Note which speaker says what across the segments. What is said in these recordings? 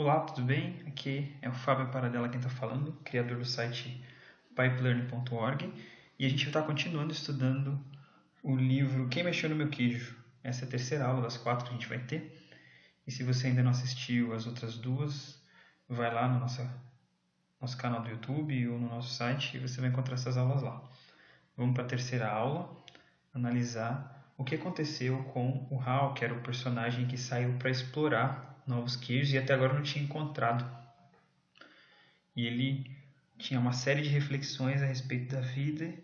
Speaker 1: Olá, tudo bem? Aqui é o Fábio Paradella quem está falando, criador do site pipelearning.org, e a gente está continuando estudando o livro Quem Mexeu no Meu Queijo. Essa é a terceira aula das 4 que a gente vai ter, e se você ainda não assistiu as outras duas, vai lá no nosso canal do YouTube ou no nosso site e você vai encontrar essas aulas lá. Vamos para a terceira aula, analisar o que aconteceu com o Hal, que era o personagem que saiu para explorar novos queijos e até agora não tinha encontrado. E ele tinha uma série de reflexões a respeito da vida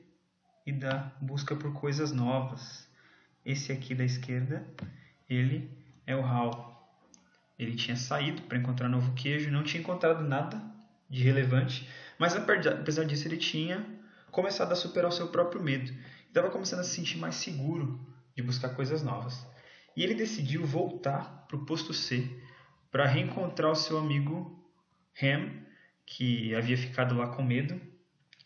Speaker 1: e da busca por coisas novas. Esse aqui da esquerda, ele é o Hal. Ele tinha saído para encontrar novo queijo, não tinha encontrado nada de relevante, mas apesar disso ele tinha começado a superar o seu próprio medo. Estava começando a se sentir mais seguro de buscar coisas novas. E ele decidiu voltar para o posto C para reencontrar o seu amigo Ham, que havia ficado lá com medo,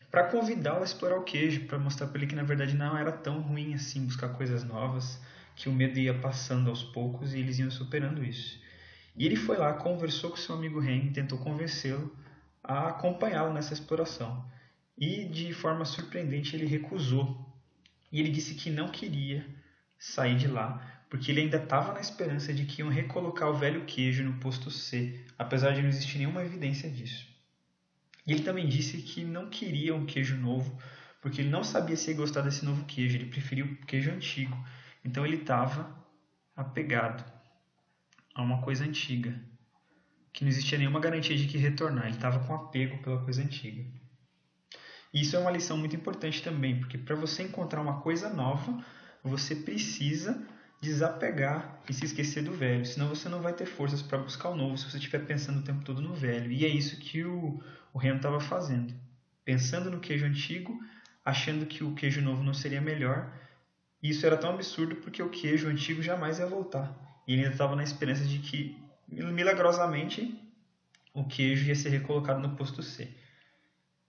Speaker 1: para convidá-lo a explorar o queijo, para mostrar para ele que na verdade não era tão ruim assim buscar coisas novas, que o medo ia passando aos poucos e eles iam superando isso. E ele foi lá, conversou com seu amigo Ham e tentou convencê-lo a acompanhá-lo nessa exploração. E de forma surpreendente ele recusou. E ele disse que não queria sair de lá, porque ele ainda estava na esperança de que iam recolocar o velho queijo no posto C, apesar de não existir nenhuma evidência disso. E ele também disse que não queria um queijo novo, porque ele não sabia se ia gostar desse novo queijo, ele preferia o queijo antigo. Então ele estava apegado a uma coisa antiga, que não existia nenhuma garantia de que retornar, ele estava com apego pela coisa antiga. E isso é uma lição muito importante também, porque para você encontrar uma coisa nova, você precisa desapegar e se esquecer do velho, senão você não vai ter forças para buscar o novo se você estiver pensando o tempo todo no velho. E é isso que o Ren estava fazendo, pensando no queijo antigo, achando que o queijo novo não seria melhor. E isso era tão absurdo porque o queijo antigo jamais ia voltar. E ele ainda estava na esperança de que, milagrosamente, o queijo ia ser recolocado no posto C.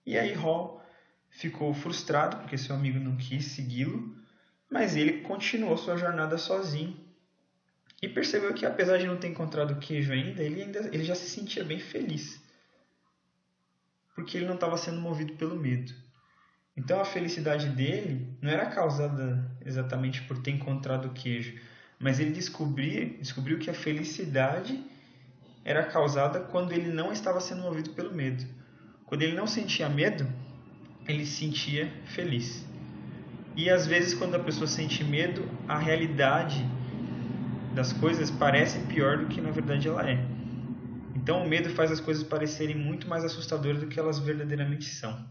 Speaker 1: E aí Hal ficou frustrado porque seu amigo não quis segui-lo, mas ele continuou sua jornada sozinho e percebeu que, apesar de não ter encontrado o queijo ainda, ele já se sentia bem feliz, porque ele não estava sendo movido pelo medo. Então a felicidade dele não era causada exatamente por ter encontrado o queijo, mas ele descobriu que a felicidade era causada quando ele não estava sendo movido pelo medo. Quando ele não sentia medo, ele se sentia feliz. E às vezes, quando a pessoa sente medo, a realidade das coisas parece pior do que na verdade ela é. Então o medo faz as coisas parecerem muito mais assustadoras do que elas verdadeiramente são.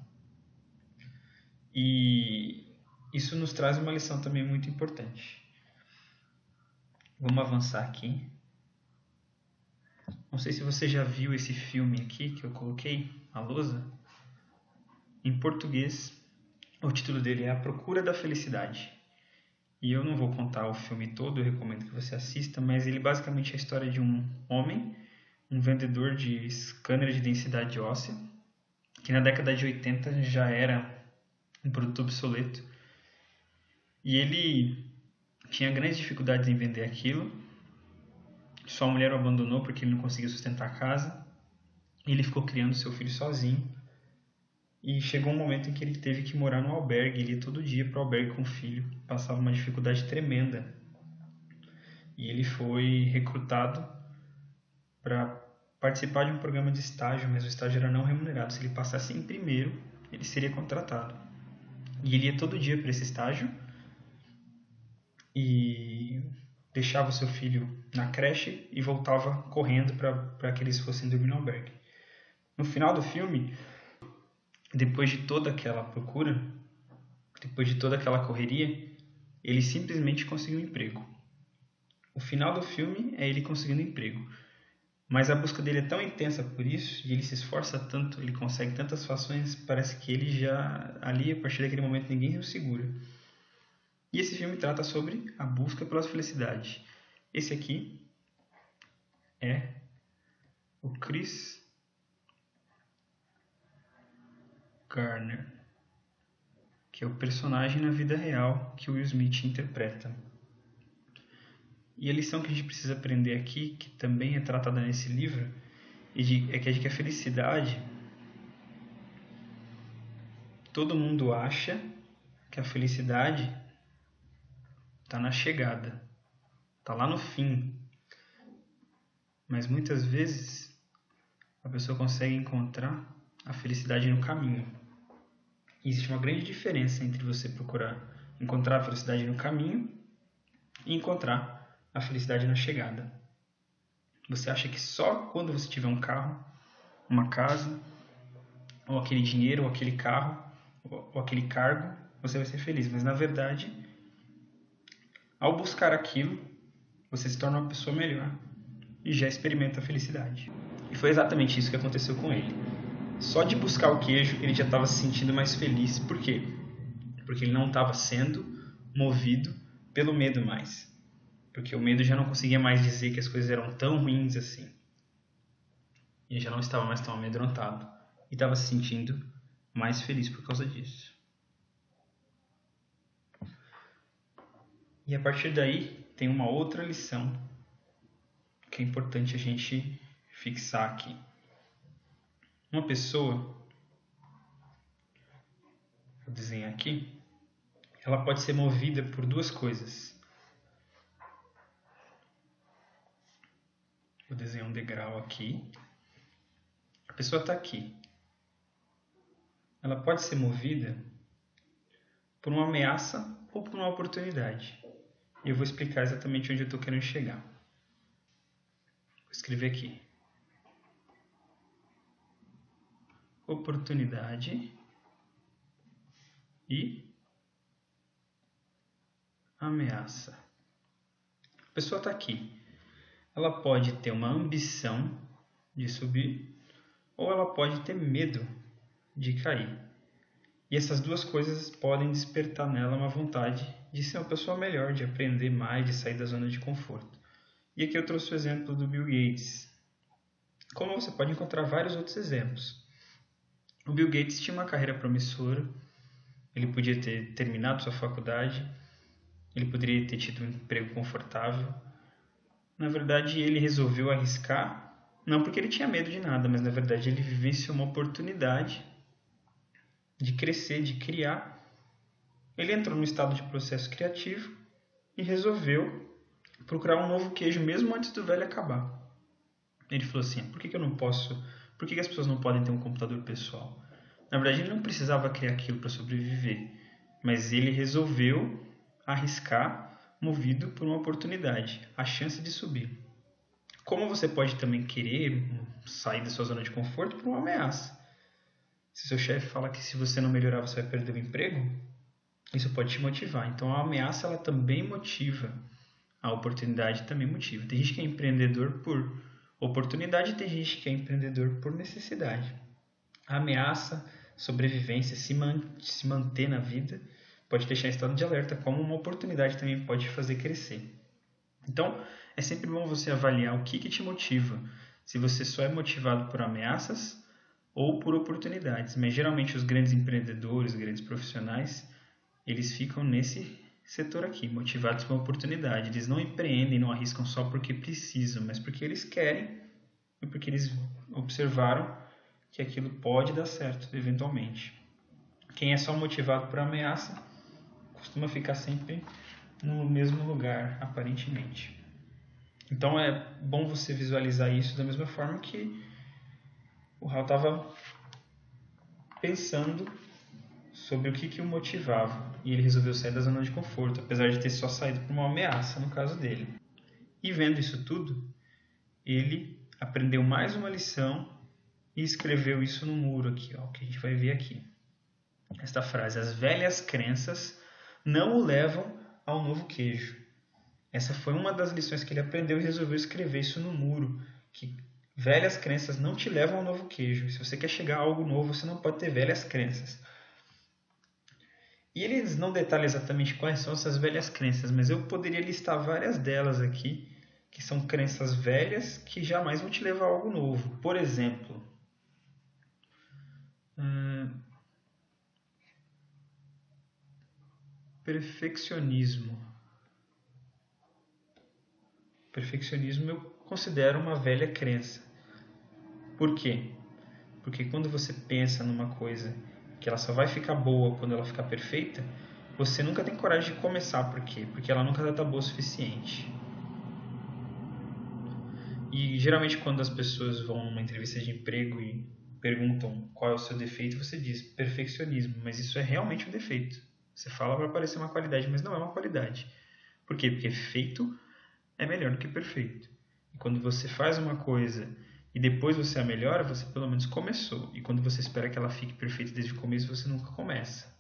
Speaker 1: E isso nos traz uma lição também muito importante. Vamos avançar aqui. Não sei se você já viu esse filme aqui que eu coloquei, A Lousa. Em português, o título dele é A Procura da Felicidade. E eu não vou contar o filme todo, eu recomendo que você assista, mas ele basicamente é a história de um homem, um vendedor de scanner de densidade óssea, que na década de 80 já era um produto obsoleto. E ele tinha grandes dificuldades em vender aquilo. Sua mulher o abandonou porque ele não conseguia sustentar a casa. E ele ficou criando seu filho sozinho. E chegou um momento em que ele teve que morar no albergue. Ele ia todo dia para o albergue com o filho. Passava uma dificuldade tremenda. E ele foi recrutado para participar de um programa de estágio, mas o estágio era não remunerado. Se ele passasse em primeiro, ele seria contratado. E ele ia todo dia para esse estágio e deixava o seu filho na creche e voltava correndo para que eles fossem dormir no albergue. No final do filme, depois de toda aquela procura, depois de toda aquela correria, ele simplesmente conseguiu um emprego. O final do filme é ele conseguindo um emprego. Mas a busca dele é tão intensa por isso, e ele se esforça tanto, ele consegue tantas fações, parece que ele já, ali, a partir daquele momento, ninguém o segura. E esse filme trata sobre a busca pela felicidade. Esse aqui é o Chris Garner, que é o personagem na vida real que o Will Smith interpreta. E a lição que a gente precisa aprender aqui, que também é tratada nesse livro, é que a felicidade, todo mundo acha que a felicidade está na chegada, está lá no fim. Mas muitas vezes a pessoa consegue encontrar a felicidade no caminho. E existe uma grande diferença entre você procurar encontrar a felicidade no caminho e encontrar a felicidade na chegada. Você acha que só quando você tiver um carro, uma casa, ou aquele dinheiro, ou aquele carro, ou aquele cargo, você vai ser feliz. Mas na verdade, ao buscar aquilo, você se torna uma pessoa melhor e já experimenta a felicidade. E foi exatamente isso que aconteceu com ele. Só de buscar o queijo, ele já estava se sentindo mais feliz. Por quê? Porque ele não estava sendo movido pelo medo mais. Porque o medo já não conseguia mais dizer que as coisas eram tão ruins assim. Ele já não estava mais tão amedrontado. E estava se sentindo mais feliz por causa disso. E a partir daí, tem uma outra lição que é importante a gente fixar aqui. Uma pessoa, vou desenhar aqui, ela pode ser movida por duas coisas. Vou desenhar um degrau aqui. A pessoa está aqui. Ela pode ser movida por uma ameaça ou por uma oportunidade. E eu vou explicar exatamente onde eu estou querendo chegar. Vou escrever aqui. Oportunidade e ameaça. A pessoa está aqui. Ela pode ter uma ambição de subir ou ela pode ter medo de cair. E essas duas coisas podem despertar nela uma vontade de ser uma pessoa melhor, de aprender mais, de sair da zona de conforto. E aqui eu trouxe o exemplo do Bill Gates. Como você pode encontrar vários outros exemplos. O Bill Gates tinha uma carreira promissora, ele podia ter terminado sua faculdade, ele poderia ter tido um emprego confortável. Na verdade, ele resolveu arriscar, não porque ele tinha medo de nada, mas na verdade ele vivenciou uma oportunidade de crescer, de criar. Ele entrou no estado de processo criativo e resolveu procurar um novo queijo mesmo antes do velho acabar. Ele falou assim, por que eu não posso, por que as pessoas não podem ter um computador pessoal? Na verdade, ele não precisava criar aquilo para sobreviver, mas ele resolveu arriscar movido por uma oportunidade, a chance de subir. Como você pode também querer sair da sua zona de conforto por uma ameaça. Se seu chefe fala que se você não melhorar você vai perder o emprego, isso pode te motivar. Então a ameaça ela também motiva, a oportunidade também motiva. Tem gente que é empreendedor por oportunidade e tem gente que é empreendedor por necessidade. A ameaça, sobrevivência, se manter na vida, pode deixar em estado de alerta, como uma oportunidade também pode fazer crescer. Então, é sempre bom você avaliar o que te motiva, se você só é motivado por ameaças ou por oportunidades. Mas geralmente os grandes empreendedores, os grandes profissionais, eles ficam nesse setor aqui, motivados por uma oportunidade. Eles não empreendem, não arriscam só porque precisam, mas porque eles querem e porque eles observaram que aquilo pode dar certo, eventualmente. Quem é só motivado por ameaça costuma ficar sempre no mesmo lugar, aparentemente. Então é bom você visualizar isso da mesma forma que o Hal estava pensando sobre o que o motivava. E ele resolveu sair da zona de conforto, apesar de ter só saído por uma ameaça no caso dele. E vendo isso tudo, ele aprendeu mais uma lição e escreveu isso no muro aqui, ó, que a gente vai ver aqui. Esta frase, as velhas crenças não o levam ao novo queijo. Essa foi uma das lições que ele aprendeu e resolveu escrever isso no muro, que velhas crenças não te levam ao novo queijo. Se você quer chegar a algo novo, você não pode ter velhas crenças. E eles não detalham exatamente quais são essas velhas crenças, mas eu poderia listar várias delas aqui, que são crenças velhas que jamais vão te levar a algo novo. Por exemplo, perfeccionismo. Perfeccionismo eu considero uma velha crença. Por quê? Porque quando você pensa numa coisa que ela só vai ficar boa quando ela ficar perfeita, você nunca tem coragem de começar. Por quê? Porque ela nunca está boa o suficiente. E geralmente quando as pessoas vão numa entrevista de emprego e perguntam qual é o seu defeito, você diz perfeccionismo, mas isso é realmente um defeito. Você fala para parecer uma qualidade, mas não é uma qualidade. Por quê? Porque feito é melhor do que perfeito. E quando você faz uma coisa e depois você a melhora, você pelo menos começou. E quando você espera que ela fique perfeita desde o começo, você nunca começa.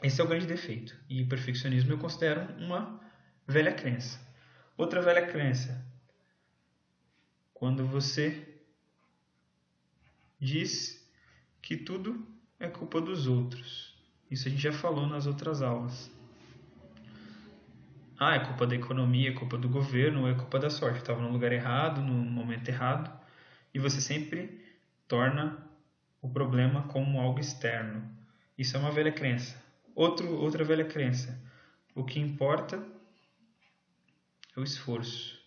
Speaker 1: Esse é o grande defeito. E o perfeccionismo eu considero uma velha crença. Outra velha crença. Quando você diz que tudo é culpa dos outros. Isso a gente já falou nas outras aulas. É culpa da economia, é culpa do governo, é culpa da sorte. Eu estava no lugar errado, no momento errado. E você sempre torna o problema como algo externo. Isso é uma velha crença. Outra velha crença. O que importa é o esforço.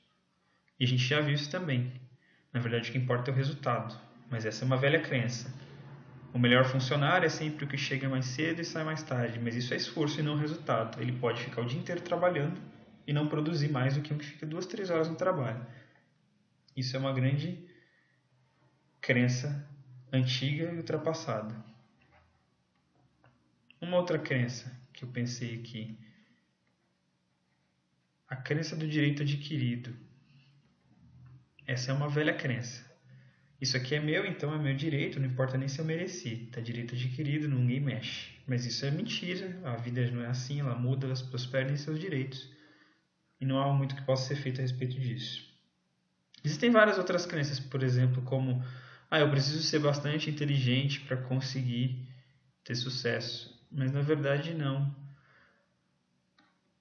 Speaker 1: E a gente já viu isso também. Na verdade, o que importa é o resultado. Mas essa é uma velha crença. O melhor funcionário é sempre o que chega mais cedo e sai mais tarde. Mas isso é esforço e não resultado. Ele pode ficar o dia inteiro trabalhando e não produzir mais do que um que fica 2, 3 horas no trabalho. Isso é uma grande crença antiga e ultrapassada. Uma outra crença que eu pensei aqui. A crença do direito adquirido. Essa é uma velha crença. Isso aqui é meu, então é meu direito, não importa nem se eu mereci. Está direito adquirido, ninguém mexe. Mas isso é mentira, a vida não é assim, ela muda, as pessoas perdem seus direitos. E não há muito que possa ser feito a respeito disso. Existem várias outras crenças, por exemplo, como eu preciso ser bastante inteligente para conseguir ter sucesso. Mas na verdade não.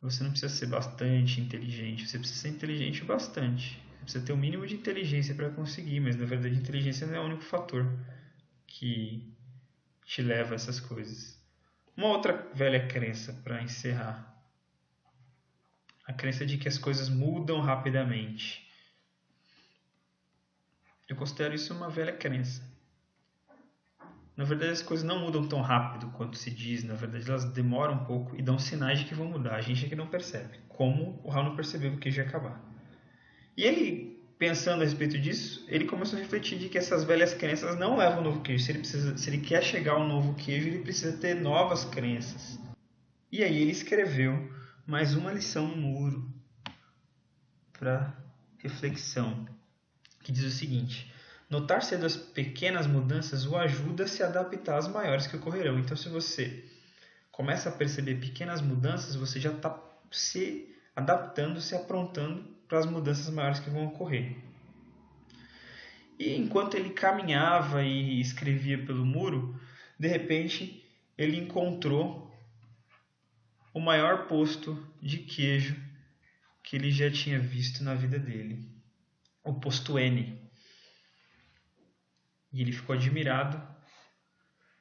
Speaker 1: Você não precisa ser bastante inteligente, você precisa ser inteligente o bastante. Você precisa ter o mínimo de inteligência para conseguir, mas na verdade a inteligência não é o único fator que te leva a essas coisas. Uma outra velha crença para encerrar. A crença de que as coisas mudam rapidamente. Eu considero isso uma velha crença. Na verdade, as coisas não mudam tão rápido quanto se diz. Na verdade, elas demoram um pouco e dão sinais de que vão mudar. A gente é que não percebe. Como o Hal não percebeu que ia acabar. E ele, pensando a respeito disso, ele começou a refletir de que essas velhas crenças não levam ao novo queijo. Se ele quer chegar ao novo queijo, ele precisa ter novas crenças. E aí ele escreveu mais uma lição no muro para reflexão, que diz o seguinte: notar cedo as pequenas mudanças o ajuda a se adaptar às maiores que ocorrerão. Então, se você começa a perceber pequenas mudanças, você já está se adaptando, se aprontando para as mudanças maiores que vão ocorrer. E enquanto ele caminhava e escrevia pelo muro, de repente ele encontrou o maior posto de queijo que ele já tinha visto na vida dele, o posto N. E ele ficou admirado,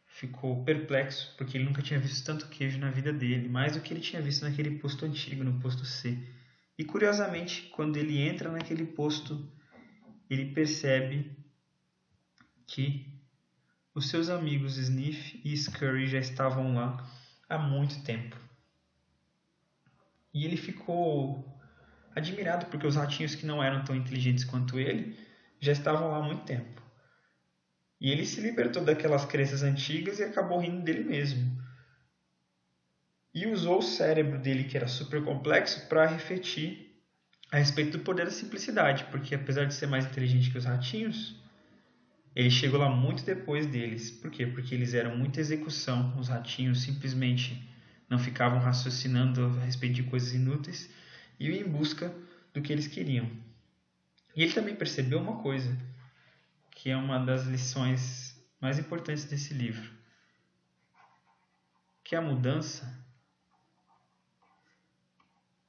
Speaker 1: ficou perplexo, porque ele nunca tinha visto tanto queijo na vida dele, mais do que ele tinha visto naquele posto antigo, no posto C. E curiosamente, quando ele entra naquele posto, ele percebe que os seus amigos Sniff e Scurry já estavam lá há muito tempo. E ele ficou admirado, porque os ratinhos que não eram tão inteligentes quanto ele já estavam lá há muito tempo. E ele se libertou daquelas crenças antigas e acabou rindo dele mesmo. E usou o cérebro dele, que era super complexo, para refletir a respeito do poder da simplicidade, porque apesar de ser mais inteligente que os ratinhos, ele chegou lá muito depois deles. Por quê? Porque eles eram muita execução. Os ratinhos simplesmente não ficavam raciocinando a respeito de coisas inúteis e iam em busca do que eles queriam. E ele também percebeu uma coisa, que é uma das lições mais importantes desse livro, que a mudança,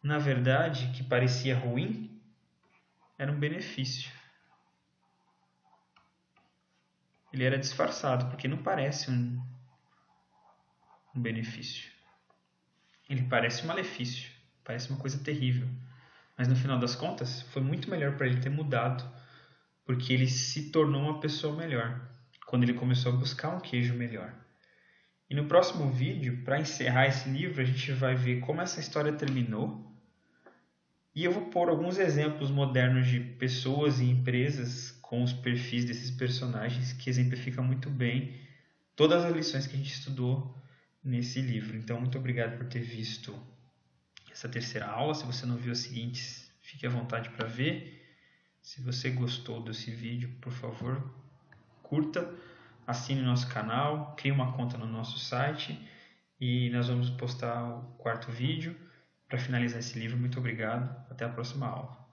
Speaker 1: na verdade, que parecia ruim, era um benefício. Ele era disfarçado, porque não parece um benefício. Ele parece um malefício, parece uma coisa terrível. Mas no final das contas, foi muito melhor para ele ter mudado porque ele se tornou uma pessoa melhor, quando ele começou a buscar um queijo melhor. E no próximo vídeo, para encerrar esse livro, a gente vai ver como essa história terminou. E eu vou pôr alguns exemplos modernos de pessoas e empresas com os perfis desses personagens que exemplificam muito bem todas as lições que a gente estudou nesse livro. Então, muito obrigado por ter visto essa terceira aula. Se você não viu as seguintes, fique à vontade para ver. Se você gostou desse vídeo, por favor, curta, assine nosso canal, crie uma conta no nosso site e nós vamos postar o quarto vídeo para finalizar esse livro. Muito obrigado. Até a próxima aula.